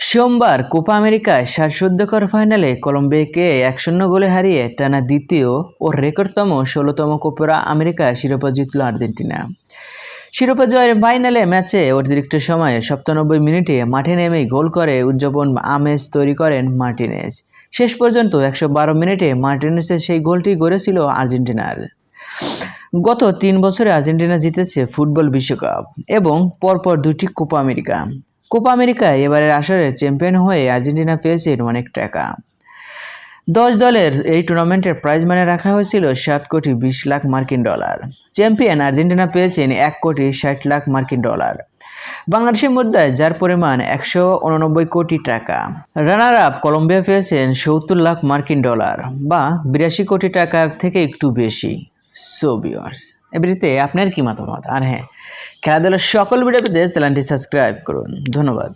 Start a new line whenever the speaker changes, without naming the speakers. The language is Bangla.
সোমবার কোপা আমেরিকায় শ্বাসরুদ্ধকর ফাইনালে কলম্বিয়াকে 1-0 গোলে হারিয়ে টানা দ্বিতীয় ও রেকর্ডতম 16তম কোপা আমেরিকা শিরোপা জিতল আর্জেন্টিনা। শিরোপা জয়ের ফাইনালে ম্যাচে অতিরিক্ত সময়ে 97 মিনিটে মাঠে নেমেই গোল করে উদযাপন আমেজ তৈরি করেন মার্টিনেজ। শেষ পর্যন্ত 112 মিনিটে মার্টিনেজের সেই গোলটি গড়েছিল আর্জেন্টিনার। গত 3 বছরে আর্জেন্টিনা জিতেছে ফুটবল বিশ্বকাপ এবং পরপর 2টি কোপা আমেরিকা। কোপা আমেরিকায় এবারের আসরে চ্যাম্পিয়ন হয়ে আর্জেন্টিনা পেয়েছেন অনেক টাকা। 10 দলের এই টুর্নামেন্টের প্রাইজ মানি রাখা হয়েছিল 7 কোটি 20 লাখ মার্কিন ডলার। চ্যাম্পিয়ন আর্জেন্টিনা পেয়েছেন 1 কোটি 60 লাখ মার্কিন ডলার, বাংলাদেশের মুদ্রায় যার পরিমাণ 189 কোটি টাকা। রানার আপ কলম্বিয়া পেয়েছেন 70 লাখ মার্কিন ডলার বা 82 কোটি টাকার থেকে একটু বেশি। সো ভিউয়ার্স, এবারে আপনার কি মতামত? আর হ্যাঁ, খেলাধুলার সকল ভিডিও পেতে চ্যানেলটি সাবস্ক্রাইব করুন। ধন্যবাদ।